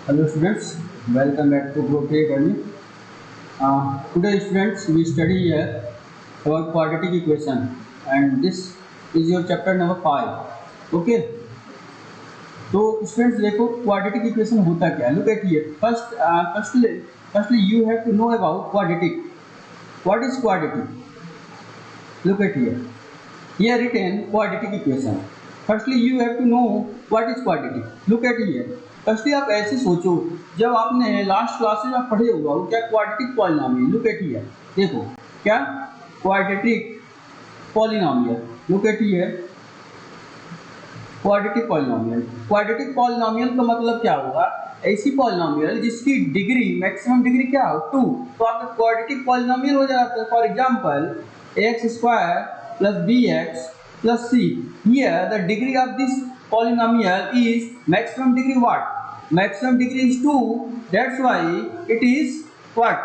Hello students, welcome back to Growth Academy. Today students we study here about quadratic equation and this is your chapter number 5. Okay, तो students देखो quadratic equation होता क्या है? Look at here. Firstly you have to know about quadratic. What is quadratic? Look at here. Here written quadratic equation. Firstly you have to know what is quadratic. Look at here. Firstly आप ऐसे सोचो, जब आपने last classes में पढ़े होगा वो क्या quadratic polynomial. Look at here, देखो क्या quadratic polynomial. Look at here, quadratic polynomial. Quadratic polynomial का मतलब क्या होगा? ऐसी पॉलिनोमियल जिसकी डिग्री मैक्सिमम डिग्री क्या हो 2, तो आपका क्वाड्रेटिक पॉलिनोमियल हो जाता है। For example x square plus b x plus c. Here the degree of this polynomial is maximum degree what? Maximum degree is 2. That's why it is what?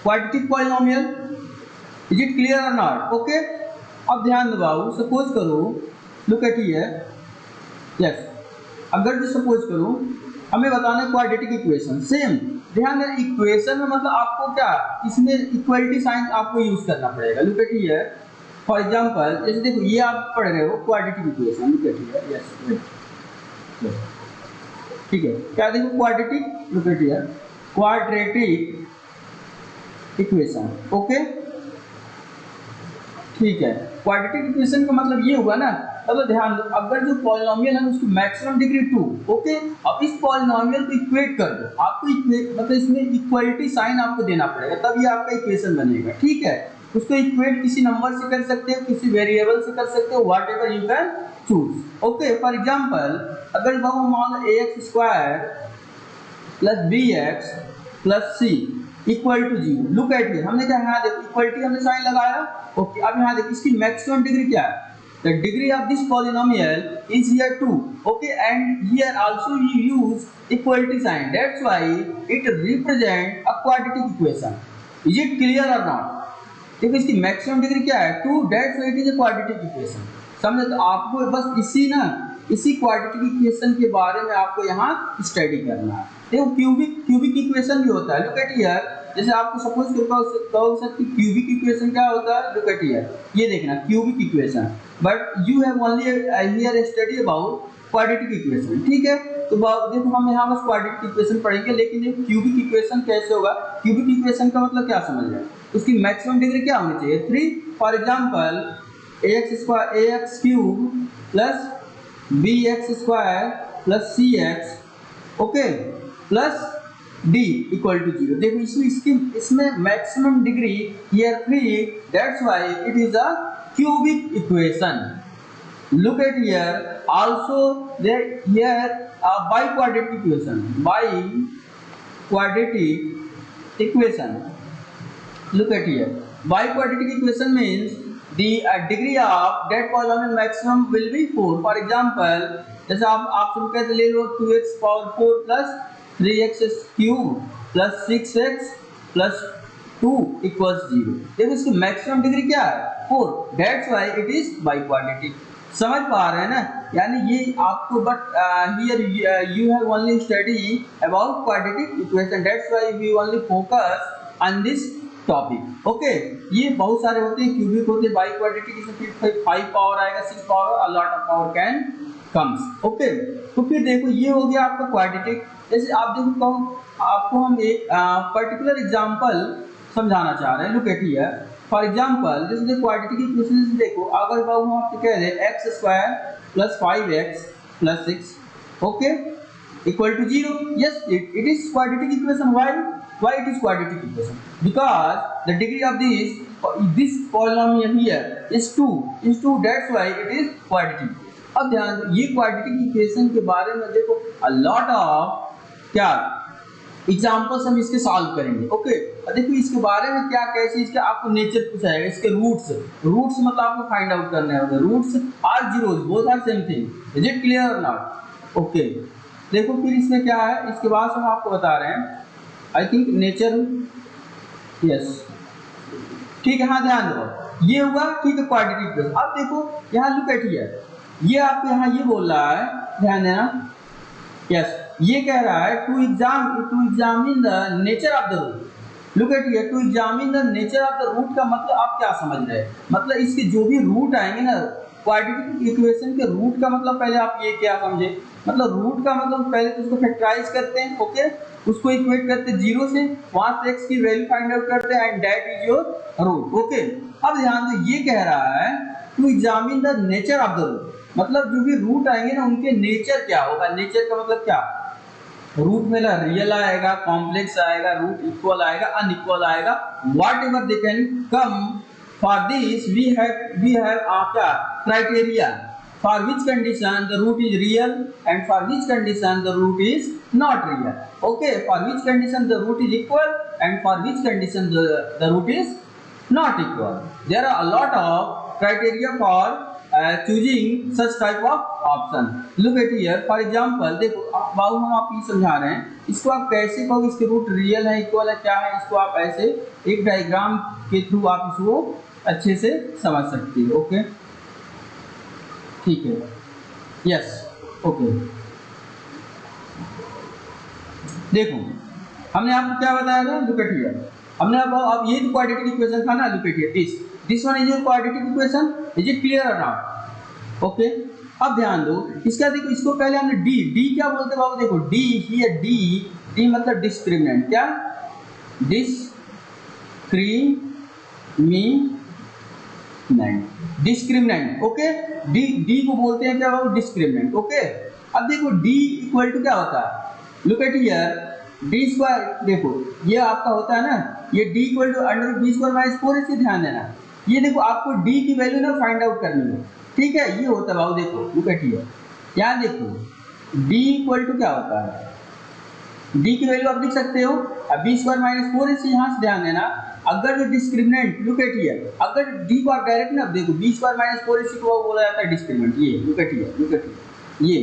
Quadratic polynomial. Is it clear or not? Okay. अब ध्यान दबाओ, suppose करो, look at here. Yes. अगर जो suppose करो हमें बताना है क्वाड्रेटिक इक्वेशन। सेम ध्यान दें, इक्वेशन में मतलब आपको क्या इसमें इक्वलिटी साइन आपको यूज करना पड़ेगा। Look at here, for example जैसे देखो ये आप पढ़ रहे हो quadratic equation. Look at here, yes ठीक है, क्या देखो quadratic, look at here quadratic equation. Okay ठीक है, क्वाड्रेटिक इक्वेशन का मतलब ये हुआ ना। अब ध्यान दो, अगर जो पॉलिनोमियल है उसकी मैक्सिमम डिग्री 2। ओके, अब इस पॉलिनोमियल को इक्वेट कर दो, आपको मतलब इसमें इक्वलिटी साइन आपको देना पड़ेगा, तब ये आपका इक्वेशन बनेगा। ठीक है, उसको इक्वेट किसी नंबर से कर सकते हो, किसी वेरिएबल से कर सकते हो, whatever you can choose. Okay, for example अगर बहु मान ax square plus bx plus c equal to 0। Look at here, हमने क्या यहाँ देखो इक्वलिटी हमने साइन लगाया। ओके, अब यहाँ देखो इसकी मैक्सिमम डिग्री क्या है? The degree of this polynomial is here 2. Okay, and here also you use equality sign. That's why it represent a quadratic equation. Is it clear or not? देखो इसकी maximum degree क्या है 2, that's why it is a quadratic equation. समझे? तो आपको बस इसी quadratic equation के बारे में आपको यहाँ स्टडी करना है। देखो क्यूबिक इक्वेशन भी होता है। लुक एट हियर, जैसे आपको सपोज कहो सकते क्यूबिक इक्वेशन क्या होता है। लुक एट हियर, ये देखना cubic equation, but you have only here study about quadratic equation. ठीक है, तो देखो हम यहाँ बस क्वाड्रेटिक इक्वेशन पढ़ेंगे, लेकिन देखो क्यूबिक इक्वेशन कैसे होगा। क्यूबिक इक्वेशन का मतलब क्या समझ रहे हैं? उसकी मैक्सिमम डिग्री क्या होनी चाहिए 3। For example ax cube plus bx square plus cx okay plus d equal to 0। देखो इसमें maximum degree here 3, that's why it is a cubic equation. Look at here, also there here biquadratic equation. Biquadratic equation. Look at here. Biquadratic equation means the degree of that polynomial maximum will be 4. For example, जैसे आप शुरू करते ले लो 2x power 4 plus 3x cube plus 6x plus 2 equals 0। देखो इसकी maximum degree क्या है 4, that's why it is biquadratic. समझ पा रहे हैं ना? यानी ये आपको but here you have only study about quadratic equation, that's why we only focus on this topic. Okay, ये बहुत सारे होते हैं, क्यूबिक होते हैं, बाइक्वाड्रेटिक इसमें 5 पावर आएगा, 6 power, a lot of power can comes. Okay, तो फिर देखो ये हो गया आपका क्वाड्रेटिक। जैसे आप देखो आपको हम एक पर्टिकुलर एग्जांपल समझाना चाह रहे हैं। Look at here, for example जैसे क्वाड्रेटिक इक्वेशन से देखो, अगर हम आपको कह रहे हैं x square plus 5x plus 6 okay equal to 0। Yes, it is quadratic equation. Why it is quadratic equation? Because the degree of this polynomial here is 2. That's why it is quadratic. अब ध्यान दो, ये quadratic equation के बारे में देखो a lot of क्या examples हम इसके सॉल्व करेंगे। ओके, देखो इसके बारे में क्या कैसे इसके आपको नेचर पूछाएगा, इसके रूट्स मतलब आपको फाइंड आउट करना है। Roots are zeros, both are same thing. Is it clear और नॉट? ओके, देखो फिर इसमें क्या है, इसके बाद हम आपको बता रहे हैं आई थिंक नेचर। यस ठीक है, हाँ ध्यान दो, ये हुआ ठीक है क्वाड्रेटिक इक्वेशन। अब देखो यहाँ लुक एट हियर, ये आपको यहाँ ये बोल रहा है, ध्यान देना। यस, ये कह रहा है to examine the nature of the root. Look at here, to examine the nature of the root का मतलब आप क्या समझ रहे हैं, मतलब इसके जो भी रूट आएंगे ना, क्वाड्रेटिक इक्वेशन के रूट का मतलब पहले आप ये क्या समझे, मतलब रूट का मतलब पहले तो उसको फैक्टराइज करते हैं, ओके, उसको इक्वेट करते हैं 0 से, वहां से x की वैल्यू फाइंड आउट करते हैं and that is your root, okay. अब ध्यान दो, ये कह रहा है to examine the nature of the root, मतलब जो भी रूट आएंगे ना उनके नेचर क्या होगा। नेचर का मतलब क्या, रूट में ना रियल आएगा, कॉम्प्लेक्स आएगा, रूट इक्वल आएगा, अनइक्वल आएगा, whatever they can come. For this we have क्या criteria, for which condition the root is real and for which condition the root is not real, okay, for which condition the root is equal and for which condition the root is not equal. There are a lot of criteria for choosing such type of option. Look at here, for example, देखो बाबू हम आप ये समझा रहे हैं, इसको आप कैसे कहोगे इसके रूट रियल है, इक्वल है, क्या है, इसको आप ऐसे एक डायग्राम के थ्रू आप इसको अच्छे से समझ सकते हो, ओके, ठीक है, यस, ओके। देखो हमने आपको क्या बताया था, लुक एट हियर, हमने अब ये तो क्वाड्रेटिक इक्वेशन था ना, look at here, this one is your quadratic equation, is it clear और नॉट, ओके। अब ध्यान दो, इसका देखो, इसको पहले हमने डी क्या बोलते हैं बाबू, देखो डी हियर, डी मतलब डिस्क्रिमिनेंट, क्या डिस्क्रिमिनेंट, ओके, डी को बोलते हैं क्या बाबू, डिस्क्रिमिनेंट, ओके। अब देखो डी इक्वल टू क्या होता है, look at here, D square, देखो ये आपका होता है ना, ये D equal to under b square minus 4 इसे ध्यान देना, ये देखो आपको डी की वैल्यू ना फाइंड आउट करनी है, ठीक है, ये होता है बाबू, देखो लुक एट हियर, यहाँ देखो डी इक्वल टू क्या होता है, डी की वैल्यू आप लिख सकते हो, अब बी स्क्वायर माइनस 4 इसे यहाँ से ध्यान देना, अगर जो डिस्क्रिमिनेंट, लुक एट हियर, अगर डी को आप डायरेक्ट ना देखो, बी स्क्वायर माइनस 4 इसी को बोला जाता है डिस्क्रिमिनेंट, ये लुक एट हियर, ये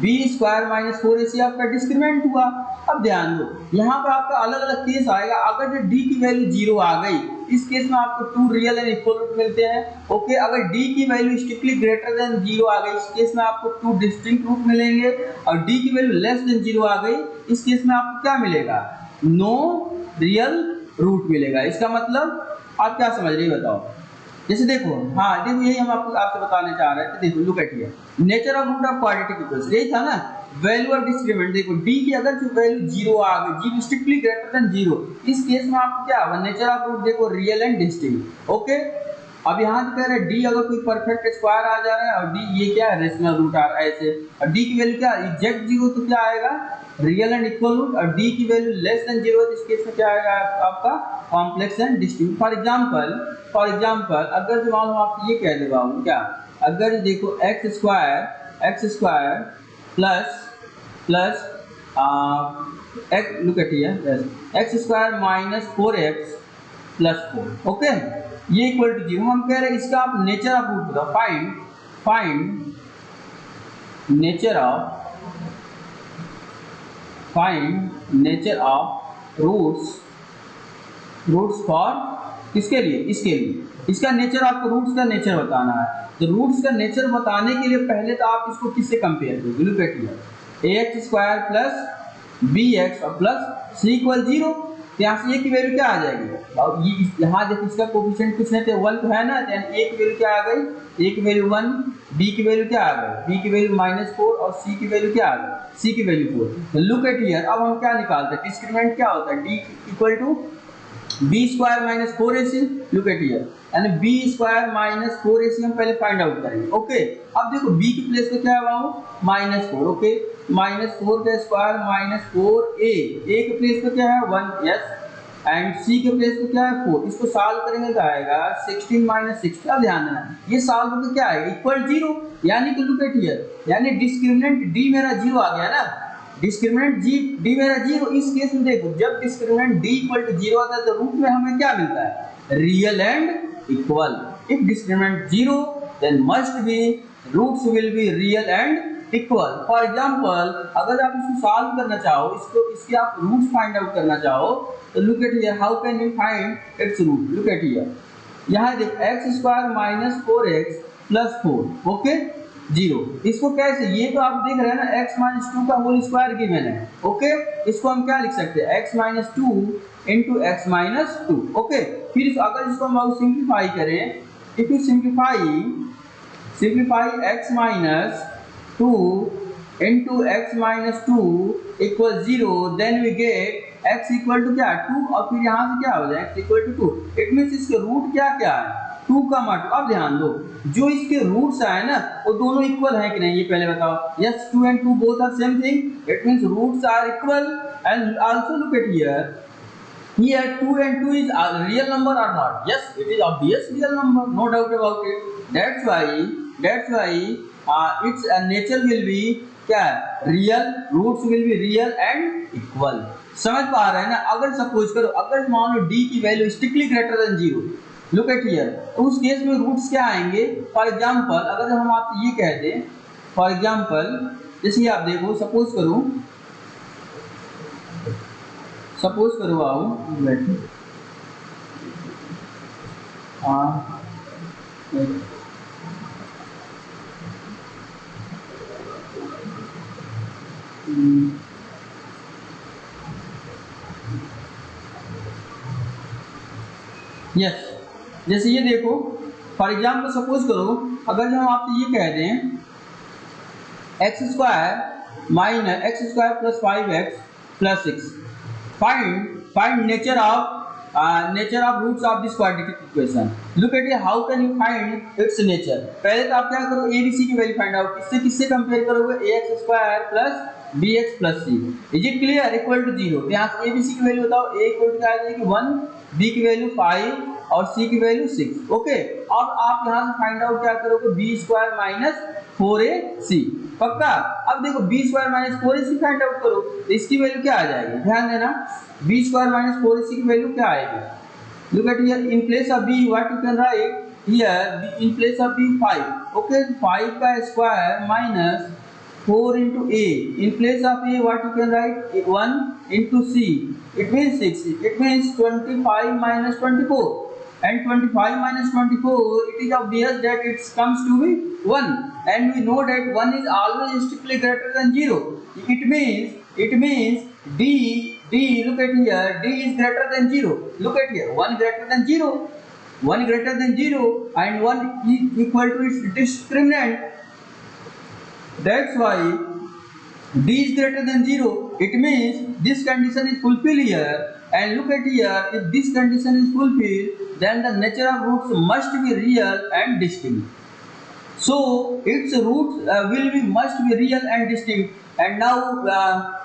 बी स्क्वायर माइनस 4 AC आपका डिस्क्रिमिनेंट हुआ। अब ध्यान दो, यहाँ पर आपका अलग अलग केस आएगा, अगर जो डी की वैल्यू 0 आ गई, इस केस में आपको 2 रियल एंड इक्वल रूट मिलते हैं, ओके। अगर डी की वैल्यू स्ट्रिक्टली ग्रेटर देन 0 आ गई, इस केस में आपको 2 डिस्टिंक्ट रूट मिलेंगे, और डी की वैल्यू लेस देन 0 आ गई, इस केस में आपको क्या मिलेगा, नो रियल रूट मिलेगा। इसका मतलब आप क्या समझ रहे बताओ, जैसे देखो, हाँ देखो यही हम आपसे बताने चाह रहे थे, देखो look at here, nature of root of quadratic equation, यही था ना, वैल्यू ऑफ डिस्क्रिमिनेंट, देखो डी की अगर जो वैल्यू 0 आ गई, 0 स्ट्रिक्टली ग्रेटर देन 0, इस केस में आपको क्या होगा, नेचर ऑफ रूट देखो रियल एंड डिस्टिंक्ट, ओके। अब यहाँ कह रहे हैं डी अगर कोई परफेक्ट स्क्वायर आ जा रहा है, और डी ये क्या है, रेशनल रूट आ रहा है ऐसे, और डी की वैल्यू क्या एग्जैक्ट 0, तो क्या आएगा, रियल एंड इक्वल रूट, और डी की वैल्यू लेस देन 0, इस केस में क्या आएगा आपका complex and distinct. For example अगर जो मान लो आप ये कह दे बाबू, क्या अगर देखो x square plus look at here, x square minus 4x plus 4, okay, ये इक्वल टू 0, हम कह रहे हैं इसका आप नेचर ऑफ रूट बताओ, find nature of roots for किसके लिए, इसके लिए, इसका नेचर आपको रूट्स का नेचर बताना है। तो रूट्स का नेचर बताने के लिए पहले तो आप इसको किससे कंपेयर करोगे, look at here, ax square plus bx और प्लस c इक्वल 0, तो यहाँ से a की वैल्यू क्या आ जाएगी, और ये यहाँ देखो इसका कोफिशिएंट कुछ नहीं थे, 1 तो है ना, तो a की वैल्यू क्या आ गई, a की वैल्यू 1, b की वैल्यू क्या आ गई, b की वैल्यू -4, और c की वैल्यू क्या आ गई, c की वैल्यू 4। तो लुक एट हियर, अब हम क्या निकालते हैं, डिस्क्रिमिनेंट क्या होता है, d equal to b square minus 4ac, look at here, यानी बी स्क्वायर माइनस 4ac हम पहले फाइंड आउट करेंगे, ओके। अब देखो b की प्लेस पे क्या है बाबू, -4, ओके, -4 का स्क्वायर -4a, a के प्लेस पे क्या है 1, यस, एंड c के प्लेस पे क्या है 4, इसको सॉल्व करेंगे तो आएगा 16 - 6, अब ध्यान देना, ये सॉल्व करके क्या आएगा, इक्वल 0, यानी कि लुक एट हियर, यानी डिस्क्रिमिनेंट d मेरा 0 आ गया ना, डिस्क्रिमिनेंट डी मेरा 0, इस केस में देखो जब डिस्क्रिमिनेंट d इक्वल टू 0 आता है तो रूट में हमें क्या मिलता है, real and equal. If discriminant 0 then must be roots will be real and equal. For example अगर आप इसको सॉल्व करना चाहो, इसके आप रूट्स फाइंड आउट करना चाहो, तो look at here, how can you find its root, look at here, यहाँ देखो x square minus 4x plus 4, okay, zero. इसको कैसे, ये तो आप देख रहे हैं ना x माइनस टू का होल स्क्वायर गिवन है। ओके, इसको हम क्या लिख सकते हैं, x minus two into x minus two. Okay, फिर अगर इसको हम सिंप्लीफाई करें, if you simplify x minus two into x minus two equal zero, then we get x equal to क्या, टू, और फिर यहाँ से क्या हो जाए x equal to two. It means इसके रूट क्या क्या है, टू का मट। अब ध्यान दो, जो इसके रूट्स आए ना वो दोनों इक्वल हैं कि नहीं, ये पहले बताओ। Yes, 2 and 2 both are same thing. It means roots are equal. And also look at here. Here 2 and 2 is a real number or not? Yes, it is obvious real number, no doubt about it. That's why its nature will be क्या, real. Roots will be real and equal. समझ पा रहे हैं ना। अगर suppose करो, अगर मान लो d की value strictly greater than zero, look at here, तो उस केस में रूट्स क्या आएंगे। फॉर एग्जांपल अगर हम आपसे ये कह दें, फॉर एग्जांपल जैसे आप देखो, सपोज करो आओ बैठो, हाँ यस, जैसे ये देखो, फॉर एग्जाम्पल सपोज करो, अगर जो हम आपसे ये कह दें x square minus x square plus 5x plus 6, find nature of roots of this quadratic equation. Look at how can you find its nature. पहले तो आप क्या करो, ए बी सी की वैल्यू फाइंड आउट, किससे कंपेयर करोगे, ax square plus bx plus c। Is it clear, equal to zero. यहाँ से ए बी सी की वैल्यू बताओ, a इक्वल टू क्या आ जाएगी 1, b की वैल्यू 5 और c की वैल्यू 6। ओके, अब आप यहाँ से फाइंड आउट क्या करोगे, b स्क्वायर माइनस 4ac। पक्का। अब देखो b square minus 4ac find out करो, तो इसकी वैल्यू क्या आ जाएगी, ध्यान देना, b स्क्वायर माइनस 4ac की वैल्यू क्या आएगी। Look at here, in place of b what you can write here, in place of b 5। Okay, 5 का square minus 4 into a, in place of a what you can write, 1 into c, it means 6, it means 25 minus 24, and 25 minus 24, it is obvious that it comes to be 1, and we know that 1 is always strictly greater than 0. It means d, look at here, d is greater than 0. Look at here, 1 greater than 0, 1 greater than 0, and 1 is equal to its discriminant. That's why d is greater than 0. It means this condition is fulfilled here. And look at here, if this condition is fulfilled, then the nature of roots must be real and distinct. So its roots must be real and distinct. And now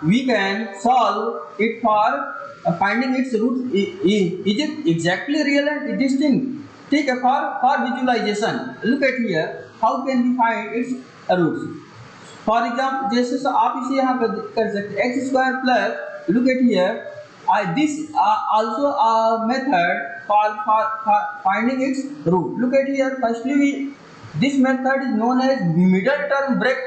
we can solve it for finding its roots. Is it exactly real and distinct? ठीक है, for visualization. Look at here, how can we find its roots? For example जैसे आप इसे यहाँ कर सकते हैं, x square plus, look at here, this also a method for finding its root. Look at here, firstly this method is known as middle term break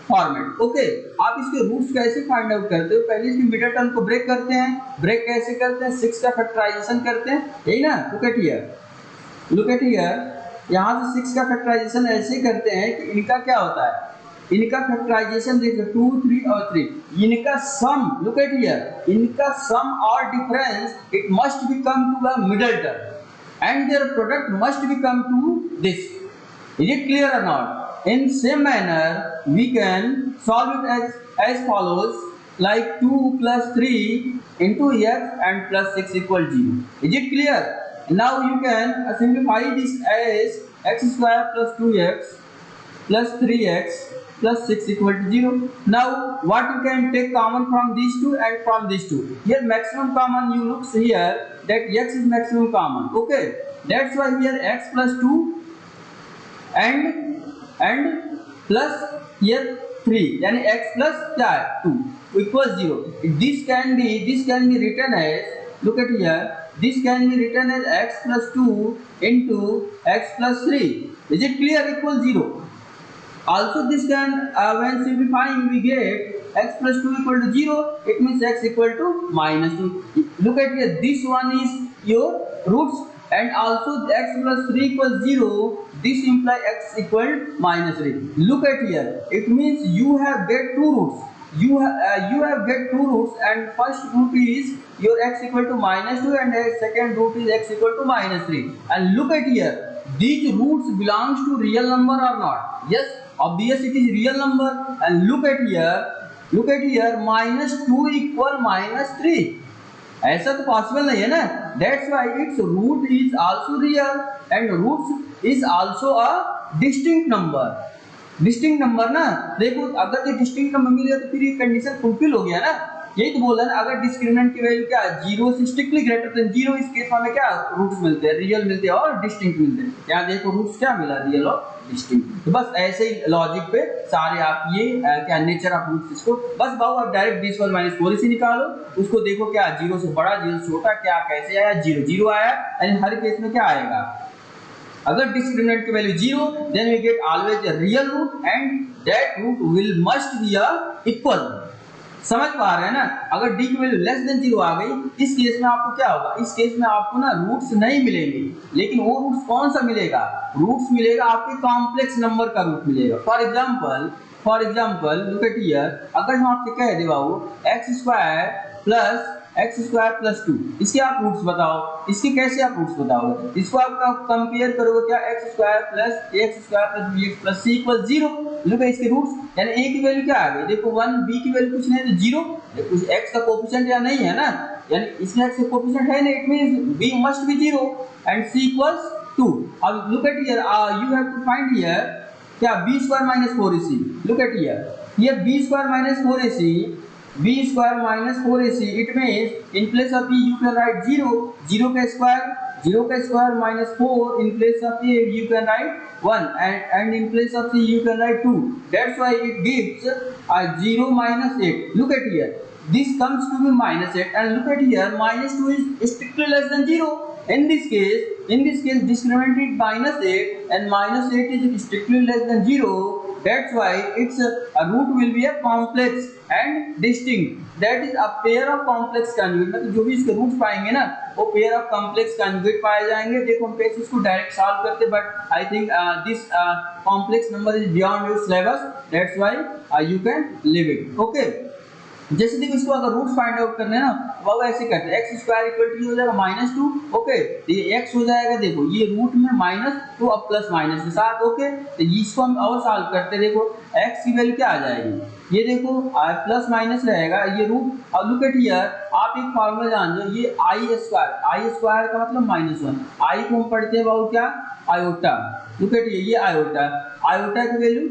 format. Okay, आप इसके roots कैसे फाइंड आउट करते हो, पहले इसके middle term को break करते हैं। ब्रेक कैसे करते हैं, 6 का फैक्टराइजेशन करते हैं, यही ना। लुक एट हियर, यहाँ से 6 का फैक्टराइजेशन ऐसे करते हैं कि इनका क्या होता है, इनका फैक्टराइजेशन देखो 2, 3 और 3, इनका सम, लुक एट हियर, इनका सम और difference, it must be come to a middle term and their product must be come to this. Is it clear और not? In same manner we can solve it as follows, like 2 plus 3 into x and plus 6 equal 0. Is it clear? Now you can simplify this as x square plus 2x plus 3x plus 6 equal to 0. Now what you can take common from these two and from these two? Here maximum common, you look here that x is maximum common. Okay, that's why here x plus 2 and plus here 3, यानी x plus क्या है 2 equals 0. This can be written as, look at here, this can be written as x plus 2 into x plus 3. Is it clear? Equals 0. Also this can, when simplifying we get x plus 2 equal to 0, it means x equal to minus 2. Look at here, this one is your roots, and also x plus 3 equals 0, this imply x equal -3. Look at here, it means you have get two roots. You have get two roots, and first root is your x equal to -2 and second root is x equal to -3. And look at here, these roots belongs to real number or not? Yes, obvious it is real number. And look at here, -2 equal -3. ऐसा तो possible नहीं है ना. That's why its root is also real and roots is also a distinct number. Distinct number ना, देखो अगर ये distinct number मिल गया तो फिर ये कंडीशन फुलफिल हो गया ना. यही तो बोल रहा है ना, अगर डिस्क्रिमिनेंट की वैल्यू क्या है 0 से स्ट्रिक्टली ग्रेटर देन 0, इस केस में क्या रूट्स मिलते हैं, रियल मिलते हैं और डिस्टिंक्ट मिलते हैं. यहाँ देखो रूट्स क्या मिला, रियल और डिस्टिंक्ट. तो बस ऐसे ही लॉजिक पे सारे आप ये क्या नेचर ऑफ रूट्स, इसको बस बाबू आप direct d square minus 4ac निकालो. उसको देखो क्या 0 से बड़ा 0 से छोटा क्या कैसे आया, 0 0 आया. एंड हर केस में क्या आएगा, अगर डिस्क्रिमिनेंट की value 0 then we get always a real root and that root will must be a equal. समझ पा रहे हैं ना. अगर d की वैल्यू लेस देन 0 आ गई, इस केस में आपको क्या होगा, इस केस में आपको ना रूट्स नहीं मिलेंगे. लेकिन वो रूट्स कौन सा मिलेगा, रूट्स मिलेगा आपके कॉम्प्लेक्स नंबर का रूट मिलेगा. For example look at here, अगर हम आपसे कह दे बाबू x स्क्वायर प्लस 2, इसके आप रूट्स बताओ. इसके कैसे आप रूट्स बताओगे, इसको आप कंपेयर करोगे क्या, x square plus bx plus c equal 0. Look इसके रूट्स, यानी a की वैल्यू क्या आ गई, देखो 1, b की वैल्यू कुछ नहीं तो 0. देखो x का कोएफिशिएंट या नहीं है ना, यानी इसमें x का कोएफिशिएंट है नहीं, it means b must be 0 and c equals 2. अब look at here, you have to find here क्या b square minus 4ac. Look at here b square minus 4ac, b square minus 4ac, it means in place of b you can write 0 का square minus 4, in place of a you can write 1 and in place of c you can write 2. That's why it gives a 0 minus 8. Look at here, this comes to be minus 8 and look at here minus 2 is strictly less than 0. In this case discriminant is minus 8 and minus 8 is strictly less than 0. That's why its a root will be a complex and distinct. That is a pair of complex conjugate. मतलब जो भी इसके roots पाएंगे ना वो pair of complex conjugate पाए जाएंगे. देखो हम कैसे इसको डायरेक्ट सॉल्व करते, but I think this complex number is beyond your syllabus. That's why you can leave it. Okay. जैसे देखो इसको अगर रूट्स फाइंड आउट करने ना वो ऐसे करते हैं, x स्क्वायर इक्वल टू हो जाएगा -2. ओके, तो ये x हो जाएगा, देखो ये रूट में -2 अब प्लस माइनस के साथ. ओके, तो इसको हम और सॉल्व करते, देखो x की वैल्यू क्या आ जाएगी, ये देखो प्लस माइनस रहेगा ये रूट. अब लुक एट हियर, आप एक फार्मूला जान लो, ये i स्क्वायर का मतलब -1. i को हम पढ़ते हैं बाबू क्या, आयोटा. लुक एट ये आयोटा की वैल्यू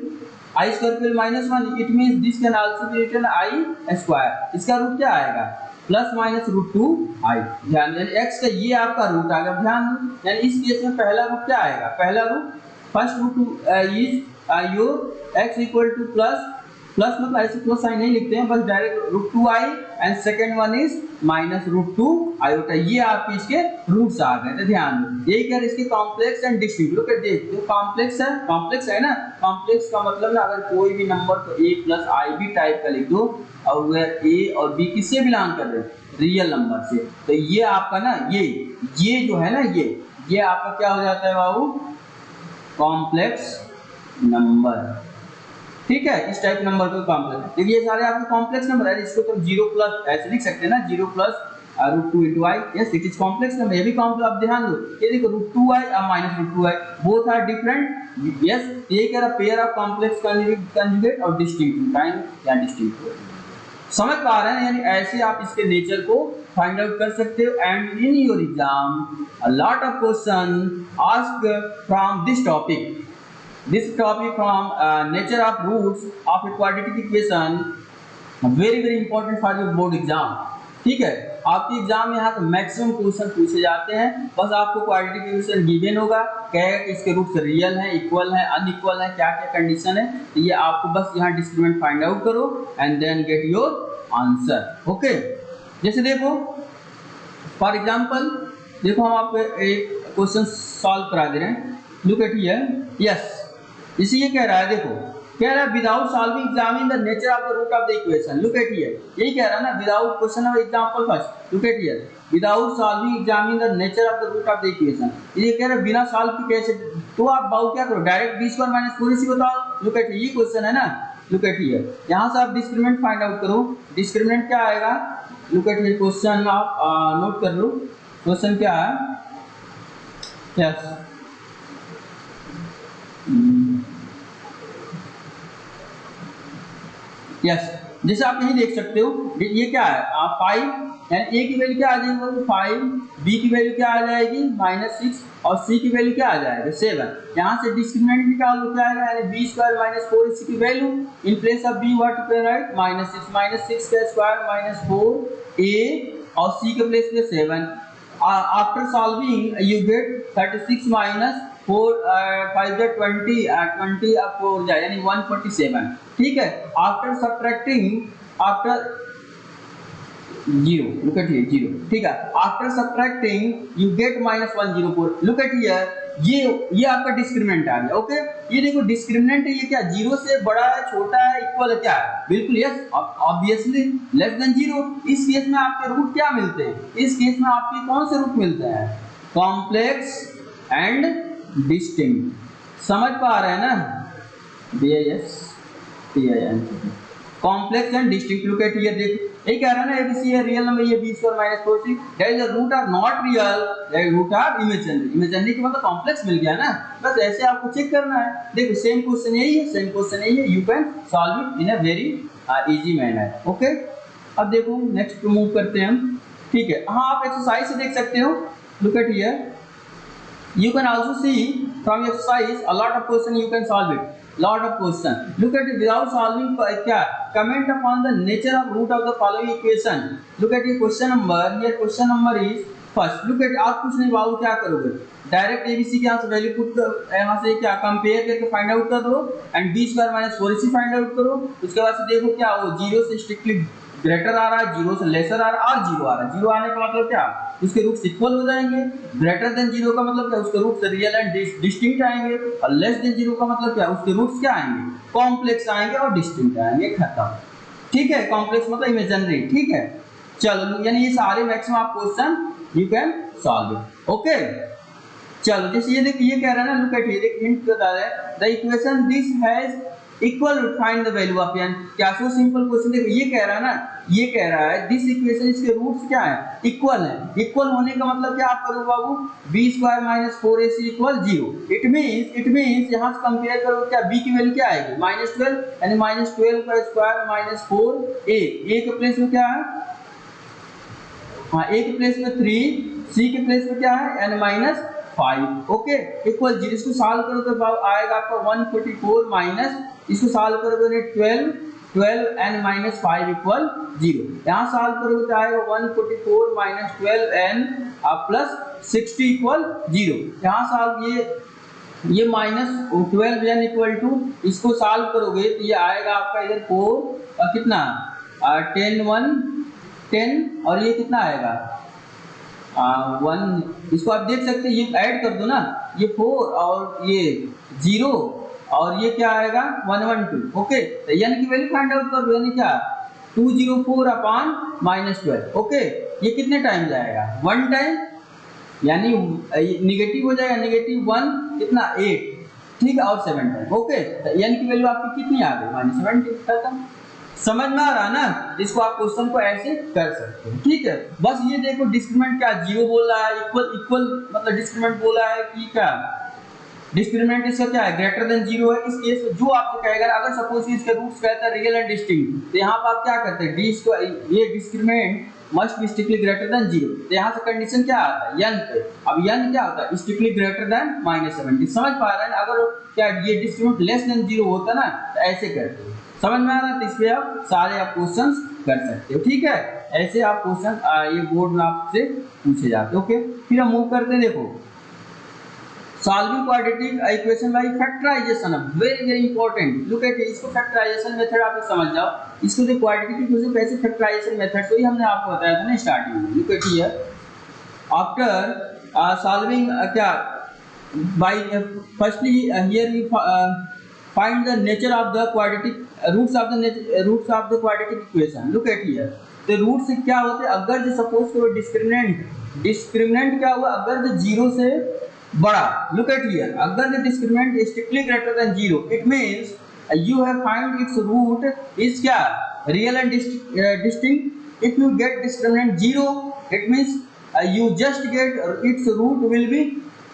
i स्क्वायर की value -1, it means this can also be written i square. इसका रूट क्या आएगा, प्लस माइनस √2i. ध्यान दें x का ये आपका रूट आ गया. ध्यान दें, यानी इस केस में पहला रूट क्या आएगा, पहला root first root is your x equal to plus मतलब ऐसे प्लस साइन नहीं लिखते हैं, बस direct √2i and second one is -√2 iota. ये आपके इसके रूट्स आ गए. तो ध्यान दो, यही कह रहे इसके कॉम्प्लेक्स एंड डिस्टिंक्ट. लोग देखते हो कॉम्प्लेक्स है ना. कॉम्प्लेक्स का मतलब ना अगर कोई भी नंबर को a प्लस i भी टाइप का लिख दो और अगर a और b किससे बिलोंग कर रहे हैं, रियल नंबर से, तो ये आपका ना ये जो है ना ये आपका क्या हो जाता है बाबू, कॉम्प्लेक्स नंबर. ठीक है, इस टाइप नंबर को कॉम्प्लेक्स. देखिए ये सारे आपके कॉम्प्लेक्स नंबर है. इसको तुम 0 प्लस ऐसे लिख सकते हैं ना, 0 plus √2 into i. Yes, it is complex number. ये भी कॉम्प्लेक्स. अब ध्यान दो, ये देखो √2i और -√2i both are different. Yes, ये कह रहा पेयर ऑफ कॉम्प्लेक्स कंजुगेट और डिस्टिंक्ट काइंड या डिस्टिंक्ट. समझ पा रहे हैं, यानी ऐसे आप इसके नेचर को फाइंड आउट कर सकते हो. And in your exam a lot of question asked from this topic. This topic from nature of roots of a quadratic equation, very important for your board exam. ठीक है, आपके exam में यहाँ से maximum question पूछे जाते हैं. बस आपको क्वाड्रेटिक इक्वेशन गिवन होगा, कहेगा कि इसके रूट्स रियल हैं, इक्वल हैं, अनइक्वल हैं, क्या क्या कंडीशन है. तो ये आपको बस यहाँ डिस्क्रिमिनेंट फाइंड आउट करो and then get your answer. Okay, जैसे देखो फॉर एग्जाम्पल, देखो हम आपको एक क्वेश्चन सॉल्व करा दे रहे हैं. Look at here. यस, इसी ये कह रहा है, देखो कह रहा है without solving examine the nature of the root of the equation. Look at here, यही कह रहा है ना, without question of example first. Look at here, without solving examine the nature of the root of the equation. ये कह रहा है बिना सॉल्व के कैसे तो आप बाउ क्या करो, direct B square minus 4ac बताओ। लुक एट ये क्वेश्चन है ना, लुक एट हियर, यहाँ से आप डिस्क्रिमिनेंट फाइंड आउट करो। डिस्क्रिमिनेंट क्या आएगा, लुक एट ये क्वेश्चन आप नोट कर लो। क्वेश्चन क्या है, यस यस, जैसे आप यही देख सकते हो, ये क्या है, आप 5 यानी ए की वैल्यू क्या आ जाएगी 5, बी की वैल्यू क्या आ जाएगी -6 और सी की वैल्यू क्या आ जाएगा 7। यहाँ से डिस्क्रिमिनेंट निकाल लो, क्या आएगा, यानी बी स्क्वायर माइनस 4ac की value in place of b what to write -6 का स्क्वायर -4a और सी के प्लेस पे 7। After solving you get 36 minus 4 5 20 20 अब 4 जाए यानी 147। ठीक है, after subtracting after 0, look at here 0, ठीक है, after subtracting you get -104। Look at here, ये आपका डिस्क्रिमिनेंट आ गया। ओके, ये देखो डिस्क्रिमिनेंट है, ये क्या 0 से बड़ा है, छोटा है, इक्वल है, क्या है, बिल्कुल यस, ऑब्वियसली लेस देन 0। इस केस में आपके रूट क्या मिलते हैं, इस केस में आपके कौन से रूट मिलते हैं, कॉम्प्लेक्स एंड डिस्टिंक्ट। समझ पा रहे हैं ना, yes complex and distinct. Look at here, देखो ये कह रहा है ना एबीसी है रियल नंबर, ये b square minus 4c, that is the root are not real, that root are imaginary. Imaginary का मतलब कॉम्प्लेक्स मिल गया ना, बस ऐसे आपको चेक करना है। देखो सेम क्वेश्चन यही है, सेम क्वेश्चन यही है, you can solve it in a very easy manner. Okay, अब देखो नेक्स्ट मूव करते हैं हम। ठीक है, हाँ आप एक्सरसाइज से देख सकते हो। Look at here, you can also see from exercise a lot of question you can solve it, lot of question. Look at it without solving क्या, comment upon the nature of root of the following equation. Look at your question number, here question number is first. Look at, आप कुछ नहीं बाबू क्या करोगे, direct ABC के यहाँ से value put यहाँ से क्या कंपेयर करके फाइंड आउट कर दो and b square minus 4ac find out करो। उसके बाद से देखो क्या वो 0 से स्ट्रिक्टली ग्रेटर आ रहा है, 0 से लेसर आ रहा है और 0 आ रहा है। 0 आने का मतलब क्या, उसके रूट्स इक्वल हो जाएंगे। ग्रेटर देन 0 का मतलब क्या, उसके रूट्स रियल एंड डिस्टिंक्ट आएंगे। और लेस देन 0 का मतलब क्या, उसके रूट्स क्या आएंगे, कॉम्प्लेक्स आएंगे और डिस्टिंक्ट आएंगे। खत्म। ठीक है, कॉम्प्लेक्स मतलब इमेजिनरी। ठीक है, चलो यानी ये सारे मैक्सिमम आप question you can solve it. Okay, चलो जैसे ये देखिए, ये कह रहा है ना, लुक एट हियर, एक हिंट बता रहा है, the equation this has equal find the value of n। क्या सो सिंपल क्वेश्चन। देखो ये कह रहा है ना, ये कह रहा है दिस इक्वेशन, इसके रूट्स क्या है, इक्वल है। इक्वल होने का मतलब क्या आप करो बाबू, b square minus 4ac equal 0। It means यहाँ से कंपेयर करो, क्या b की वैल्यू क्या आएगी -12, यानी -12 का स्क्वायर माइनस 4a, a के प्लेस में क्या है, हाँ a के प्लेस में 3, c के प्लेस में क्या है यानी -5। Okay, equal 0। इसको सॉल्व करो तो आएगा आपका 144 माइनस, इसको सॉल्व करोगे 12 एन माइनस 5 इक्वल 0। यहाँ सॉल्व करोगे तो आएगा 144 माइनस 12 एन प्लस 60 इक्वल 0। यहाँ सॉल्व ये माइनस 12 एन इक्वल टू, इसको सॉल्व करोगे तो ये आएगा आपका इधर 4 कितना 10 1 10 और ये कितना आएगा 1। इसको आप देख सकते हैं, ये ऐड कर दो ना, ये 4 और ये 0 और ये क्या आएगा 112। ओके, तो एन की वैल्यू फाइंड आउट कर दो, यानी क्या 204 अपॉन -12। ओके, ये कितने टाइम जाएगा 1 टाइम, यानी निगेटिव हो जाएगा, -1 कितना 8। ठीक है, और 7 टाइम। ओके, तो एन की वैल्यू आपकी कितनी आ गई -17। खत्म। समझ में आ रहा ना, इसको आप क्वेश्चन को ऐसे कर सकते हो। ठीक है, बस ये देखो डिस्क्रिमिनेंट क्या 0 बोल रहा है, इक्वल मतलब डिस्क्रिमिनेंट बोला है कि क्या, डिस्क्रिमिनेंट इसका क्या है ग्रेटर देन 0 है। इस केस में जो आपको कहेगा, अगर सपोज इसके रूट्स कहता है रियल एंड डिस्टिंक्ट, तो यहाँ पर आप क्या करते हैं, डी इसको ये discriminant must be strictly greater than 0, तो यहाँ से कंडीशन क्या आता है n पे। अब n क्या होता है, स्ट्रिक्टली ग्रेटर देन -70। समझ पा रहे हैं, अगर क्या ये डिस्क्रिमिनेंट लेस देन 0 होता ना तो ऐसे करते हैं। समझ में आ रहा है, तो इस पे आप सारे आप क्वेश्चंस कर सकते हो। ठीक है, ऐसे आप क्वेश्चन ये बोर्ड में आपसे पूछे जाते हैं। ओके, फिर हम मूव करते हैं, देखो solving quadratic equation by factorisation, very important. Look at, इसको फैक्टराइजेशन मेथड आप समझ जाओ। इसको जो क्वाड्रेटिक इक्वेशन कैसे फैक्टराइजेशन मेथड, वही हमने आपको बताया था ना स्टार्टिंग में। Look at here, after solving क्या by firstly here we find the nature of the quadratic roots of the quadratic equation. Look at here, तो रूट से क्या होते हैं, अगर जो सपोज करो डिस्क्रिमिनेंट क्या हुआ, अगर जो 0 से बड़ा। लुक एट हियर, अगर the discriminant is strictly greater than 0 it means you have find its root is क्या real and distinct. If you get discriminant 0 it means you just get its root will be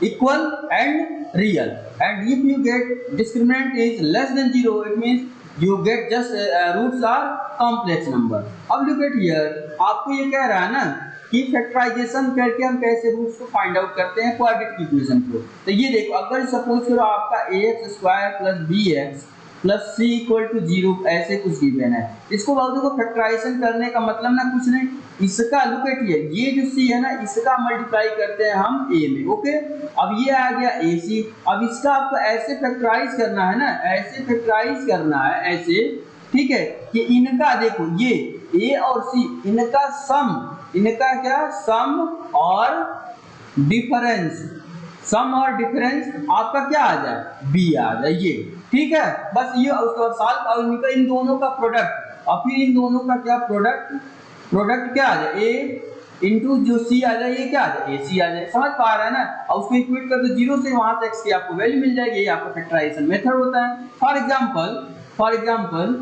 equal and real, and if you get discriminant is less than 0 it means you get just roots are complex number। अब look at here, आपको ये कह रहा है ना कि factorisation करके हम कैसे रूट्स को फाइंड आउट करते हैं क्वाड्रेटिक इक्वेशन को। तो ये देखो, अगर सपोज करो आपका ax² + bx + c = 0 ऐसे कुछ गिवन है, इसको बाबू को फैक्टराइजेशन करने का मतलब ना कुछ नहीं, इसका लुक एट हियर, ये जो c है ना इसका मल्टीप्लाई करते हैं हम a में। ओके, अब ये आ गया ac, अब इसका आपको ऐसे फैक्टराइज करना है ना, ऐसे फैक्टराइज करना है ऐसे, ठीक है, कि इनका देखो ये a और c इनका सम, इनका क्या सम और डिफरेंस, सम और डिफरेंस आपका क्या आ जाए b आ जाए ये, ठीक है। बस ये उसके बाद सॉल्व और इनका इन दोनों का प्रोडक्ट और फिर इन दोनों का क्या प्रोडक्ट क्या आ जाए a इंटू जो c आ जाए ये क्या आ जाए ac आ जाए। समझ पा रहा है ना, और उसको इक्वेट कर दो 0 से, वहां से x की आपको वैल्यू मिल जाएगी। ये आपका फैक्टराइजेशन मेथड होता है। For example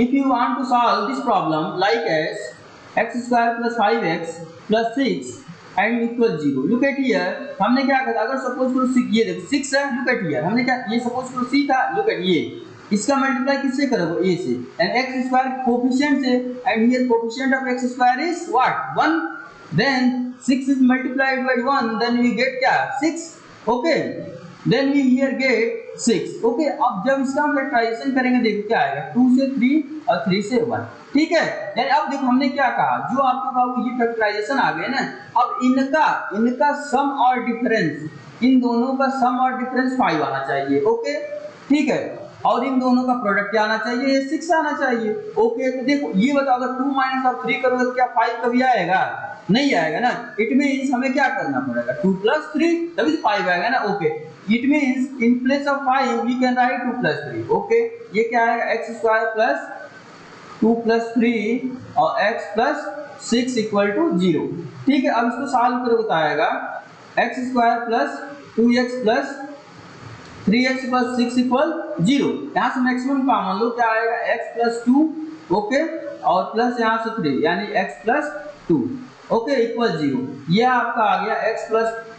if you want to solve this problem like as x² + 5x + 6 and equal 0, look at here, हमने क्या करा, अगर सपोज करो 6, ये देखो 6 है, look at here, हमने क्या, ये सपोज करो c था, look at ये, इसका मल्टीप्लाई किससे करोगे a से, and x² कोफिशिएंट से, and here coefficient of x² is what 1, then 6 is multiplied by 1, then we get क्या 6, okay, then we here get 6, okay। अब जब इसका फैक्टराइजेशन करेंगे देखो क्या आएगा, 2 से 3 और 3 से 1, ठीक है। यानी अब देखो हमने क्या कहा, जो आपका बाबू ये फैक्टराइजेशन आ गए ना, अब इनका सम और डिफरेंस, इन दोनों का सम और डिफरेंस 5 आना चाहिए, ओके, ठीक है, और इन दोनों का प्रोडक्ट क्या आना चाहिए, ये 6 आना चाहिए, ओके। तो देखो ये बताओ, अगर 2 - 3 करोगे तो क्या 5 कभी आएगा, नहीं आएगा ना। इट मींस हमें क्या करना पड़ेगा, 2 + 3 तभी 5 आएगा ना, okay. It means in place of 5 we can write 2 + 3, okay. ये क्या आएगा, x² + 2 + 3 और x + 6 = 0, ठीक है। अब इसको सॉल्व करो तो आएगा x² + 2x + 3x + 6 = 0। यहाँ से मैक्सिमम कॉमन लो, क्या आएगा x + 2, ओके, और प्लस यहाँ से 3 यानी x + 2, ओके, = 0। ये आपका आ गया x +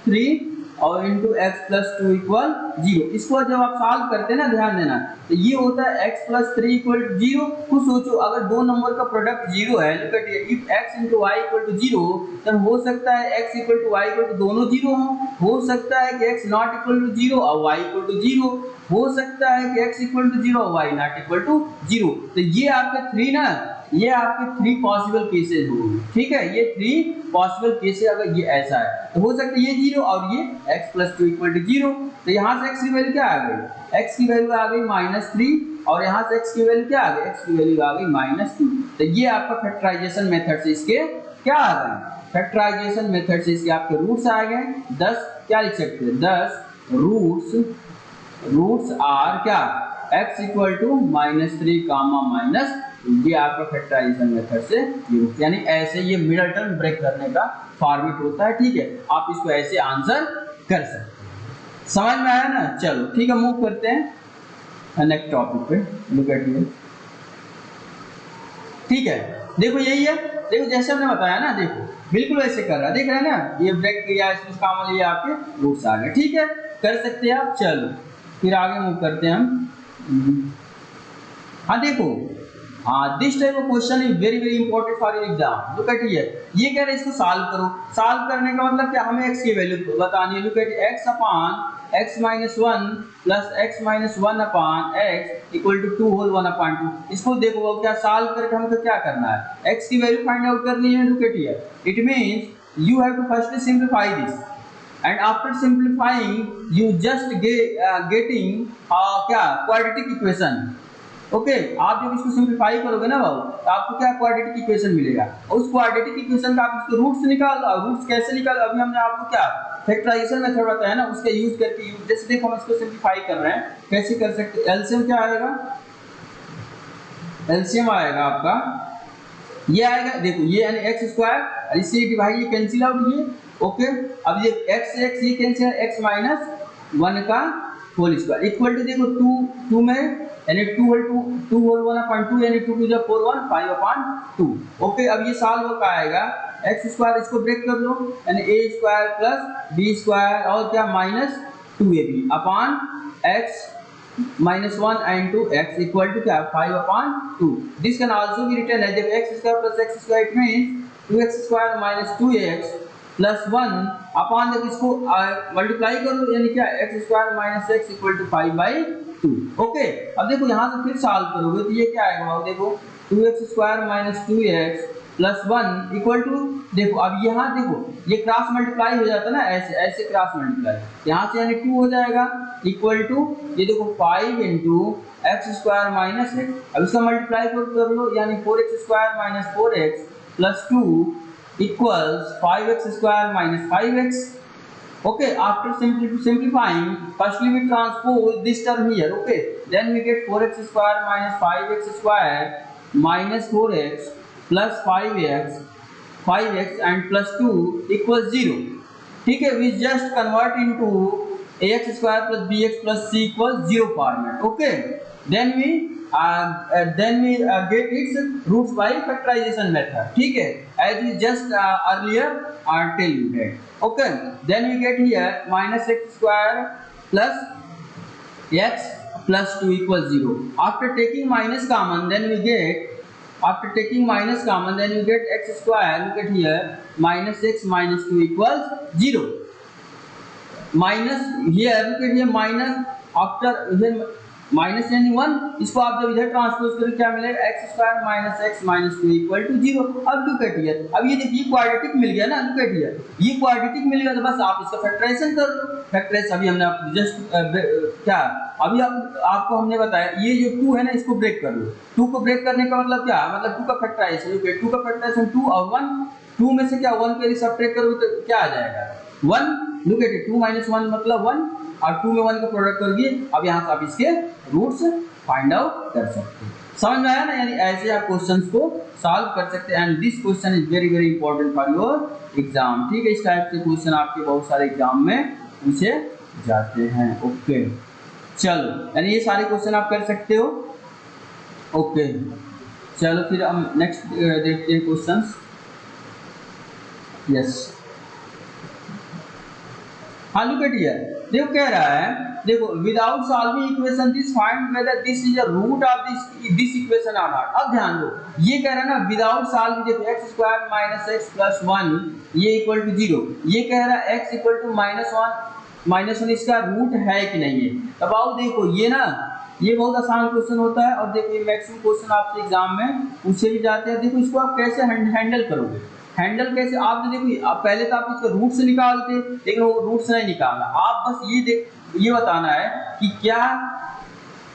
3 और इंटू x + 2 = 0। इसको जब आप सॉल्व करते हैं ना, ध्यान देना, तो ये होता है x + 3 = 0। कुछ सोचो, अगर दो नंबर का प्रोडक्ट 0 है, look at it, if x * y = 0, तब हो सकता है x = y = दोनों 0 हो सकता है कि x not = 0 और y = 0, हो सकता है कि x = 0 और y not = 0। तो ये आपके 3 ना, ये आपके 3 पॉसिबल केसेस होंगे, ठीक है, ये 3 पॉसिबल केसेस, अगर ये ऐसा है तो हो सकता है ये 0 और ये x + 2 = 0। तो यहाँ से x की वैल्यू क्या आ गई, x की वैल्यू आ गई -3, और यहाँ से x की वैल्यू क्या आ गई, x की वैल्यू आ गई -2। तो ये आपका फैक्टराइजेशन मेथड से इसके क्या आ गए, फैक्टराइजेशन मेथड से इसके आपके रूट्स आ गए 10। क्या लिख सकते हैं, 10 रूट्स आर क्या x = -3, ये आपका फैक्टराइजेशन मेथड से यानी ऐसे ये मिडल टर्म ब्रेक करने का फॉर्मेट होता है, ठीक है। आप इसको ऐसे आंसर कर सकते हैं। समझ में आया ना, चलो ठीक है, मूव करते हैं नेक्स्ट टॉपिक पे। लुक एट हियर, ठीक है, देखो यही है, देखो जैसे हमने बताया ना, देखो बिल्कुल वैसे कर रहा है, देख रहे हैं ना, ये ब्रेक किया, इसमें काम लिए आपके रूट्स आ गए, ठीक है, कर सकते हैं आप। चलो फिर आगे मूव करते हैं हम। हाँ देखो, this type of question is very important for your exam. Look at here, ये कह रहे हैं इसको सॉल्व करो। सॉल्व करने का मतलब क्या, हमें x की वैल्यू बतानी है। Look at x/(x - 1 + x - 1/x = 2 whole 1/2। इसको देखो क्या सॉल्व करके हमको क्या करना है, x की वैल्यू फाइंड आउट करनी है। Look at here, it means you have to first simplify this, and after simplifying you just getting क्या क्वाड्रेटिक इक्वेशन, ओके। आप जब इसको सिंपलीफाई करोगे ना बाबू, तो आपको क्या क्वाड्रेटिक इक्वेशन मिलेगा, और उस क्वाड्रेटिक इक्वेशन का आप इसको रूट्स निकाल दो। रूट्स कैसे निकालो, अभी हमने आपको क्या फैक्टराइजेशन मेथड बताया ना, उसका यूज करके, जैसे देखो हम इसको सिंपलीफाई कर रहे हैं, कैसे कर सकते हैं। एलसीएम क्या आएगा, एलसीएम आएगा आपका ये आएगा, देखो ये यानी x², इससे डिवाइड, ये कैंसिल आउट, ओके, अब ये x से x ये कैंसिल है, x माइनस 1 का होल स्क्वायर इक्वल टू देखो 2 में यानी 2 होल 1/2 यानी 2 जब 4 1 5/2। ओके, अब ये सॉल्व का आएगा x स्क्वायर, इसको ब्रेक कर लो यानी a square plus b square और क्या minus 2ab upon x minus 1 and 2 x equal to क्या 5/2। This can also be written as x square plus x square, it means 2x square minus 2x plus 1 upon जब इसको multiply करो यानी क्या x square minus x equal to 5/2। Okay, अब देखो यहाँ से फिर सॉल्व करोगे तो ये क्या आएगा, देखो 2x square minus 2x plus 1 equal to देखो, अब यहाँ देखो ये क्रॉस मल्टीप्लाई हो जाता है ना, ऐसे ऐसे क्रॉस मल्टीप्लाई, यहाँ से यानी 2 हो जाएगा इक्वल टू ये देखो 5 into x square minus x. अब इसका मल्टीप्लाई कर लो यानी 4x square minus 4x plus 2 equals 5x square minus 5x। Okay, after simplifying, firstly we transpose this term here. Okay, then we get 4x square minus 5x square minus 4x plus 5x and plus 2 equals 0. ठीक है, we just convert into ax square plus bx plus c equals 0 format. Okay, then we get its roots by factorization method. ठीक है, as we just earlier tell you that. Okay, then we get here minus x square plus x plus 2 equals 0. After taking minus common, then we get x square. Look at here, minus x minus 2 equals 0. Minus here, look at here, minus after here minus यानी 1, इसको आप जब इधर transpose करें क्या मिलेगा, x square minus x minus 2 equal to 0। अब look at here, अब ये देखिए क्वाड्रेटिक मिल गया ना, लुक एट हियर ये क्वाड्रेटिक मिल गया तो बस आप इसका फैक्टराइजेशन कर लो। फैक्टराइज अभी हमने जस्ट क्या अभी आपको हमने बताया ये जो 2 है ना इसको ब्रेक कर लो। 2 को ब्रेक करने का मतलब क्या, मतलब 2 का फैक्टराइजेशन, ओके 2 का फैक्टराइजेशन 2 और 1, 2 में से क्या 1 के सबट्रैक्ट करोगे तो क्या आ जाएगा 1। लुक एट इट, 2 माइनस 1 मतलब 1 और 2 में 1 का प्रोडक्ट करोगे। अब यहाँ से आप इसके रूट्स फाइंड आउट कर सकते हैं। समझ में आया ना, यानी ऐसे आप क्वेश्चंस को सॉल्व कर सकते हैं and this question is very very important for your exam. ठीक है, इस टाइप के क्वेश्चन आपके बहुत सारे एग्जाम में पूछे जाते हैं। ओके चलो, यानी ये सारे क्वेश्चन आप कर सकते हो। ओके चलो फिर हम नेक्स्ट देखते हैं क्वेश्चंस। यस हाँ, लुक एट हियर, देखो कह रहा है, देखो without solving equation this find whether this is a root of this equation और नॉट। अब ध्यान दो, ये कह रहा है ना विदाउट सॉल्विंग, देखो x square minus x plus 1 ये इक्वल टू 0, ये कह रहा है x इक्वल टू माइनस 1 इसका रूट है कि नहीं है। तब आओ देखो ये ना ये बहुत आसान क्वेश्चन होता है और देखो ये मैक्सिमम क्वेश्चन आपसे एग्जाम में पूछे भी जाते हैं। देखो इसको आप कैसे हैंडल करोगे, हैंडल कैसे, आप देखो आप पहले तो आप इसको रूट से निकालते, लेकिन वो रूट से नहीं निकालना, आप बस ये बताना है कि क्या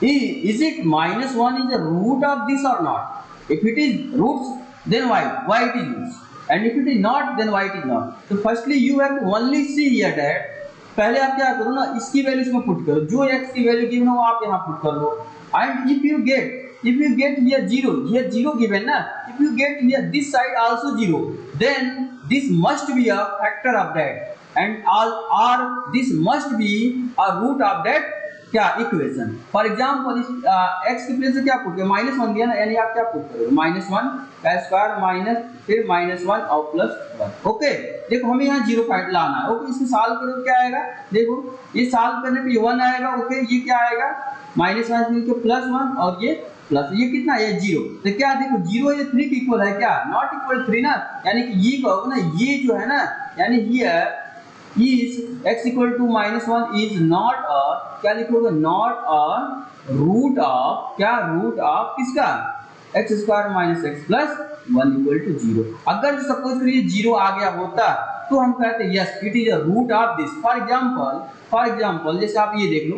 is it minus 1 is the root of this और not. If it is roots then why it is roots, and if it is not then why it is not। तो firstly you have to only see here that, पहले आप क्या करो ना इसकी value इसमें put करो, जो x की वैल्यू गिवन हो आप यहाँ पुट कर लो। And if you get here 0, here 0 given na, if you get here this side also 0, then this must be a factor of that, and or this must be a root of that क्या equation. For example इस x की place से क्या put किया, -1 दिया ना, यानी आप क्या पुट करोगे -1 का स्क्वायर माइनस फिर -1 और +1। ओके देखो हमें यहाँ 0 पॉइंट लाना है। ओके इसको सॉल्व करो क्या आएगा, देखो ये सॉल्व करने पे 1 आएगा। ओके ये क्या आएगा -1 मिलकर +1 और ये प्लस ये कितना है 0, तो क्या देखो 0 ये 3 के इक्वल है क्या, नॉट इक्वल 3 ना, यानी कि ये कहोगे ना ये जो है ना, यानी here is x equal to -1 is not a क्या लिखोगे, नॉट अ रूट ऑफ क्या, रूट ऑफ किसका x square minus x plus 1 equal to 0। अगर सपोज करिए 0 आ गया होता तो हम कहते yes it is a root of this. For example जैसे आप ये देख लो,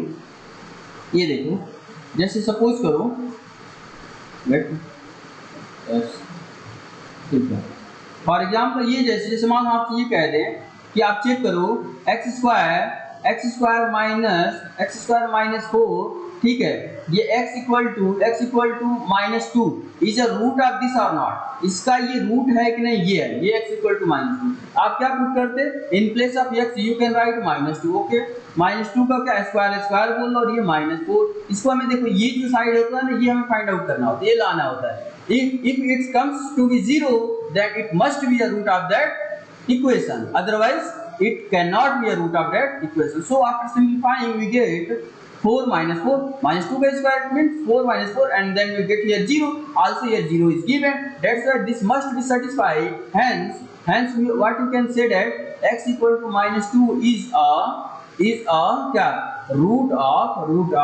ये देखो जैसे सपोज करो फॉर एग्जाम्पल ये जैसे मान आप ये कह दें कि आप चेक करो x स्क्वायर माइनस 4 ठीक है, ये x equal to -2 is a root of this और नॉट, इसका ये रूट है कि नहीं, ये है, ये x इक्वल टू -2। आप क्या पुट करते, इन place of x you can write -2, okay, -2 का क्या स्क्वायर बोल लो, और ये -4, इसको हमें देखो ये जो साइड होता है ना, ये हमें फाइंड आउट करना होता है, ये लाना होता है। if it comes to be 0 then it must be a root of that equation, otherwise it cannot be a root of that equation. So after simplifying we get 4 minus 4 minus 2 का square means 4 minus 4, and then we get here 0, also here 0 is given, that's why this must be satisfied. Hence what you can say that x equal to -2 is a क्या root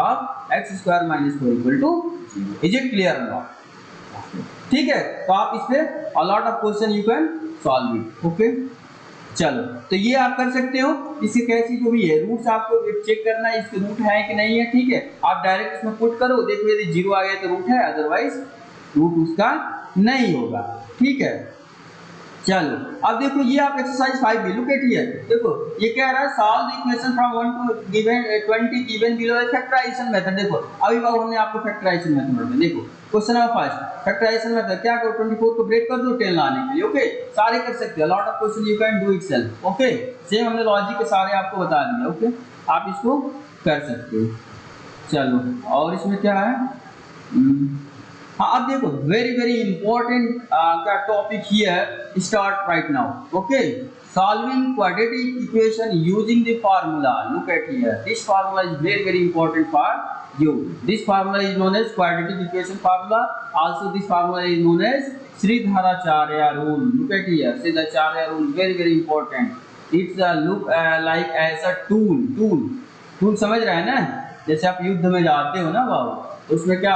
of x square minus 4 equal to 0. Is it clear or not? ठीक है, तो आप इस पे a lot of question you can solve it, okay. चलो, तो ये आप कर सकते हो, इसके कैसी जो भी है रूट्स आपको चेक करना है, इसके रूट है कि नहीं है, ठीक है, आप डायरेक्ट इसमें पुट करो, देखो यदि 0 आ गया तो रूट है, अदरवाइज रूट उसका नहीं होगा, ठीक है। चलो, अब देखो ये आप एक्सरसाइज 5 भी लुक एट हियर, देखो ये कह रहा है solve the equation from 1 to given 20 given below a factorization method. देखो अभी बाबू हमने आपको फैक्टराइजेशन मेथड बताया, देखो question number first factorization method क्या करो, 24 को ब्रेक कर दो 10 लाने के लिए, ओके, सारे कर सकते हो, lot of question you can do itself, okay, same हमने लॉजिक के सारे आपको बता दिए, ओके, आप इसको कर सकते हो। चलो, और इसमें क्या है, हाँ अब देखो वेरी इंपॉर्टेंट का topic here start right now, okay, solving quadratic equation using the formula, look at here, this formula is very important for you. This formula is known as quadratic equation formula, also this formula is known as Sridharacharya rule. Look at here, Sridharacharya rule, very important. It's a look like as a tool समझ रहे हैं ना, जैसे आप युद्ध में जाते हो ना बाबू, तो उसमें क्या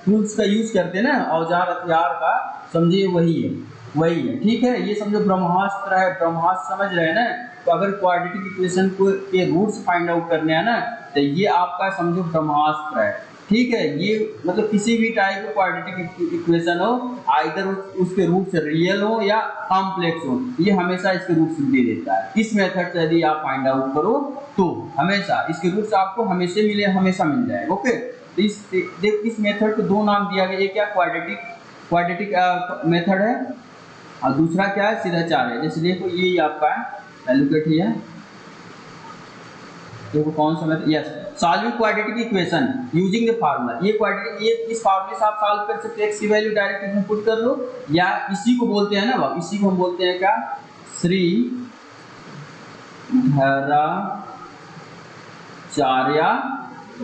टूल्स का यूज करते हैं ना, औजार हथियार का, समझिए वही है, ठीक है, ये समझो ब्रह्मास्त्र है, ब्रह्मास्त्र समझ रहे हैं ना, तो अगर क्वाड्रेटिक इक्वेशन को के रूट्स फाइंड आउट करने हैं ना, तो ये आपका समझो ब्रह्मास्त्र है, ठीक है, ये मतलब किसी भी टाइप का क्वाड्रेटिक इक्वेशन हो, आइदर उसके रूट्स रियल हो या कॉम्प्लेक्स हो, ये हमेशा इसके रूट्स दे देता है। इस मेथड से यदि आप फाइंड आउट करो तो हमेशा इसके रूट्स आपको हमेशा मिल जाएगा, ओके। इस मेथड को दो नाम दिया गया, एक क्या क्वाड्रेटिक मेथड है, और दूसरा क्या है, सिद्धाचार्य। जैसे देखो ये आपका है, लुक एट हियर, देखो कौन सा method, yes, solving quadratic equation using the formula, ये क्वाड्रेटिक, ये इस फार्मूले से आप सॉल्व कर सकते हैं, x की वैल्यू डायरेक्ट इसमें पुट कर लो, या इसी को बोलते हैं ना, इसी को हम बोलते हैं क्या, श्रीधराचार्य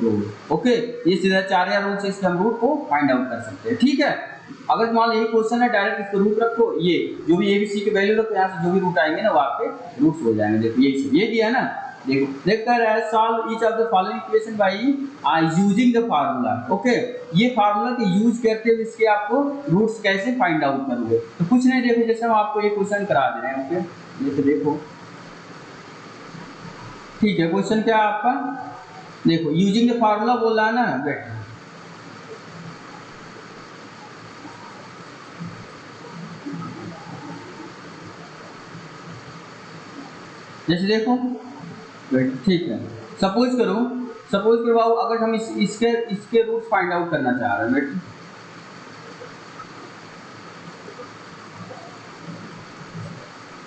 रूल, ओके, ये सिद्धाचार्य रूल से इसके हम रूट को फाइंड आउट कर सकते हैं, ठीक है। अगर मान लो ये क्वेश्चन है, डायरेक्ट इसको रूट रखो, ये जो भी ABC की वैल्यू रखो, यहाँ से जो भी रूट आएंगे ना वहाँ पे रूट्स हो जाएंगे, देखो ये दिया है ना, देखो देखता है solve each of the following equation by using the formula, okay, ये फार्मूला के यूज करते हुए इसके आपको रूट्स कैसे फाइंड आउट करोगे, तो कुछ नहीं, देखो जैसे हम आपको ये क्वेश्चन करा दे रहे हैं, ओके, ये तो देखो, ठीक है, क्वेश्चन क्या है आपका, देखो यूजिंग द फार्मूला बोल रहा है ना, बेटा जैसे देखो, ठीक है, सपोज करो बाबू, अगर हम इसके रूट फाइंड आउट करना चाह रहे हैं, बेटा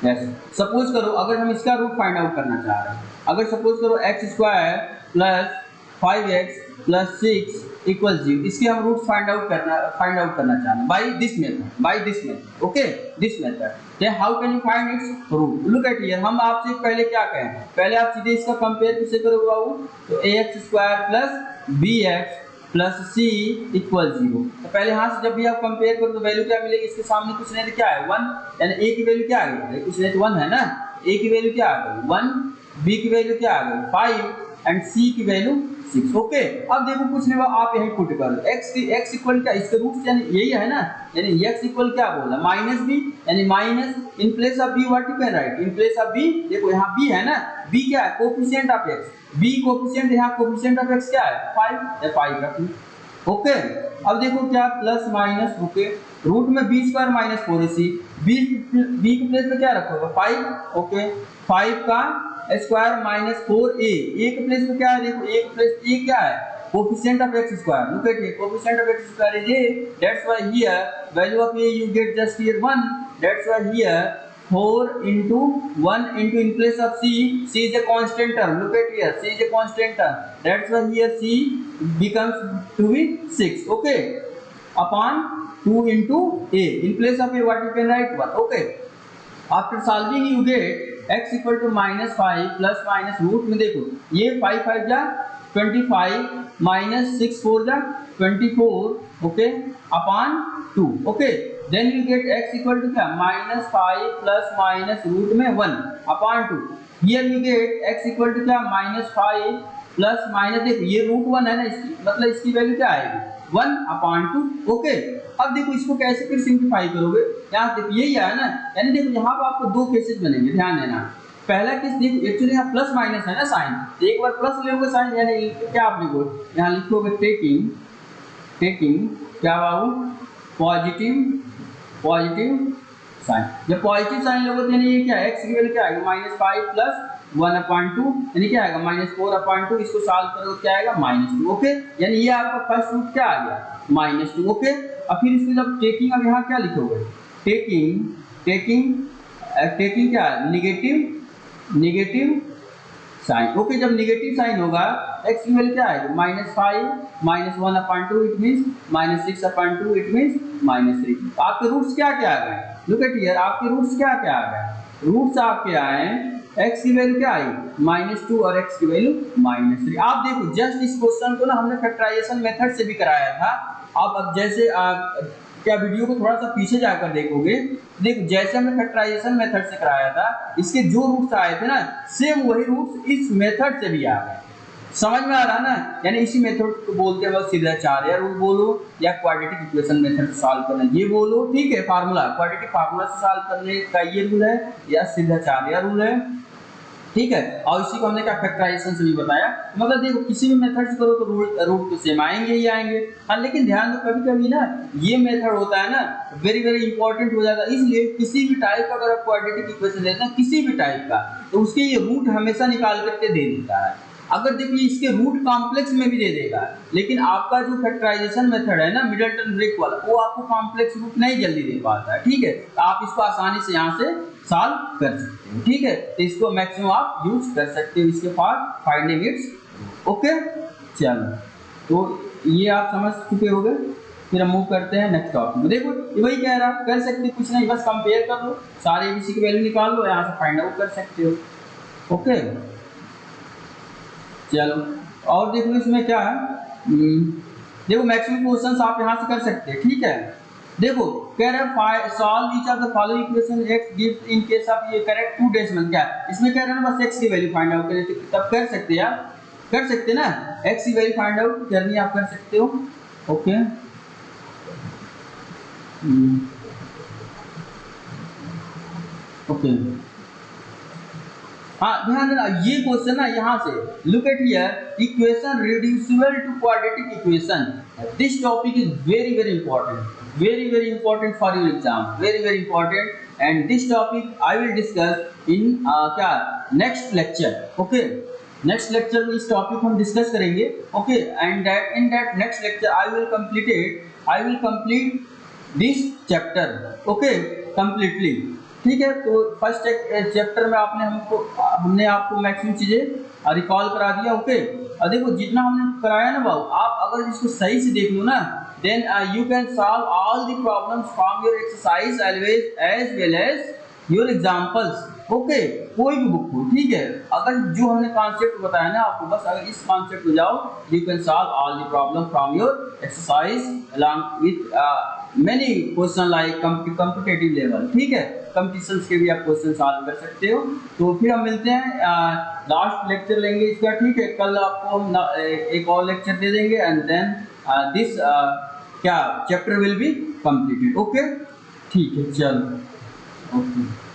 यस, सपोज करो अगर हम इसका रूट फाइंड आउट करना चाह रहे हैं, अगर सपोज करो x² plus 5x plus 6 equal 0, इसके हम रूट फाइंड आउट करना चाह रहे हैं by this method, okay, this method, then how can you find its root? Look at here, हम आपसे पहले क्या कहें, पहले आप सीधे इसका कंपेयर किससे करोगे बाबू, तो ax² plus bx plus c equal 0, तो पहले यहाँ से जब भी आप कंपेयर करो तो वैल्यू क्या मिलेगी, इसके सामने कुछ नहीं तो क्या है 1, यानी a की वैल्यू क्या आ गई, कुछ नहीं तो 1 है ना, a की वैल्यू क्या आ गई 1, b की वैल्यू क्या आ गई 5 एंड c की वैल्यू 6, ओके। अब देखो कुछ नहीं, आप यही पुट कर लो, x इक्वल क्या, इसके रूट्स यानी यही है ना, यानी x इक्वल क्या बोला -b, यानी minus in place of b what you can write, in place of b, देखो यहाँ b है ना, b क्या है, coefficient of x, b coefficient, यहाँ कोफिशिएंट ऑफ x क्या है 5, या 5 रख लो, ओके। अब देखो क्या प्लस माइनस, ओके, रूट में b² -4ac, b के प्लेस पे क्या रखोगे 5, ओके, 5 का स्क्वायर -4a, a के प्लेस पे क्या है, देखो a के प्लेस a क्या है coefficient of x square. Look at here, coefficient of x square is a. That's why here value of a you get just here 1. That's why here 4 into 1 into in place of c is a constant term. Look at here, c is a constant term. That's why here c becomes to be 6. Okay, upon 2 into a. In place of a what you can write 1. Okay, after solving you get x equal to -5 plus minus root में देखो ये 5 5 जा 25 minus 6 4 जा 24 okay upon 2 okay then you get x equal to क्या -5 plus minus root में 1 upon 2 here you get x equal to क्या -5 plus minus देखो ये रूट 1 है ना इसकी मतलब इसकी वैल्यू क्या आएगी 1 अपॉन 2 ओके। अब देखो इसको कैसे फिर सिंप्लीफाई करोगे यहाँ देखो यही है ना यानी देखो यहाँ पर आपको दो केसेस बनेंगे ध्यान देना। पहला केस देखो एक्चुअली यहाँ प्लस माइनस है ना साइन एक बार प्लस लोगे साइन यानी क्या आप लिखो यहाँ लिखोगे टेकिंग क्या बाबू पॉजिटिव साइन। जब पॉजिटिव साइन लोगे तो यानी ये क्या x की वैल्यू क्या आएगा -5 प्लस 1/2 यानी क्या आएगा -4/2 इसको सॉल्व करोगे क्या आएगा -2 ओके यानी ये आपका फर्स्ट रूट क्या आ गया -2 ओके। अब फिर इसमें जब टेकिंग अब यहाँ क्या लिखोगे टेकिंग क्या नेगेटिव साइन ओके। जब नेगेटिव साइन होगा x की वैल्यू क्या आएगी -5 -1/2 इट मींस -6/2 इट मींस -3। आपके रूट्स क्या क्या आ गए लुक एट हियर आपके रूट्स क्या क्या आ गए रूट्स आपके आए x की वैल्यू क्या आई -2 और x की वैल्यू -3। आप देखो जस्ट इस क्वेश्चन को ना हमने फैक्टराइजेशन मेथड से भी कराया था। अब जैसे क्या वीडियो को थोड़ा सा पीछे जाकर देखोगे देखो जैसे हमने फैक्टराइजेशन मेथड से कराया था इसके जो रूट्स आए थे ना सेम वही रूट्स इस मेथड से भी आ गए। समझ में आ रहा ना यानी इसी मेथड को बोलते हैं सीधाचार्य रूल बोलो या क्वाड्रेटिक इक्वेशन मेथड से सॉल्व करना ये बोलो ठीक है। फार्मूला क्वाड्रेटिक फार्मूला से सॉल्व करने का ये रूल है या सीधाचार्य रूल है ठीक है। और इसी को हमने क्या फैक्टराइजेशन से भी बताया मतलब देखो किसी भी मेथड से करो तो रूट तो सेम आएंगे ही आएंगे। हाँ लेकिन ध्यान दो कभी कभी ना ये मेथड होता है ना वेरी वेरी इंपॉर्टेंट हो जाता है इसलिए किसी भी टाइप का अगर आप क्वाड्रेटिक इक्वेशन देते हैं किसी भी टाइप का तो उसके ये रूट हमेशा निकाल करके दे देता है। अगर देखिए इसके रूट कॉम्प्लेक्स में भी दे देगा लेकिन आपका जो फैक्टराइजेशन मेथड है ना मिडलटन ब्रेक वाला वो आपको कॉम्प्लेक्स रूट नहीं जल्दी दे पाता है ठीक है। तो आप इसको आसानी से यहाँ से सॉल्व कर सकते हो ठीक है। तो इसको मैक्सिमम आप यूज कर सकते हो इसके बाद फाइंडिंग इट्स ओके। चलो तो ये आप समझ चुके होंगे फिर हम मूव करते हैं नेक्स्ट टॉपिक में। देखो वही कह रहा कर सकते कुछ नहीं बस कंपेयर कर लो सारे एबीसी की वैल्यू निकाल लो यहाँ से फाइंड आउट कर सकते हो ओके। चलो और देखो इसमें क्या है देखो मैक्सिमम क्वेश्चंस आप यहाँ से कर सकते हैं ठीक है। देखो कह रहे हैं solve each of the following equation x gives in case of ये करेक्ट 2 डेसिमल क्या इसमें कह रहे हैं बस x की वैल्यू फाइंड आउट करें तब कर सकते हैं आप कर सकते ना x की वैल्यू फाइंड आउट करनी आप कर सकते हो ओके। ओके हाँ ध्यान देना ये क्वेश्चन ना यहाँ से look at here equation reducible to quadratic equation this topic is very very important for your exam very important and this topic I will discuss in क्या next lecture okay. Next lecture में इस topic को हम discuss करेंगे okay and that in that next lecture I will complete this chapter okay completely ठीक है। तो first chapter में हमने आपको मैक्सिमम चीजें रिकॉल करा दिया ओके। और देखो जितना हमने कराया ना बाबू आप अगर इसको सही से देख लो ना then you can solve all the problems from your exercise always as well as your examples okay. कोई भी बुक हो ठीक है अगर जो हमने कॉन्सेप्ट बताया ना आपको बस अगर इस कॉन्सेप्ट में जाओ you can solve all the problem from your exercise along with many question like competitive level ठीक है। कंपटीशंस के भी आप क्वेश्चन सॉल्व कर सकते हो। तो फिर हम मिलते हैं लास्ट लेक्चर लेंगे इसका ठीक है। कल आपको हम एक और लेक्चर दे देंगे एंड देन दिस क्या chapter will be completed okay ठीक है चलो ओके।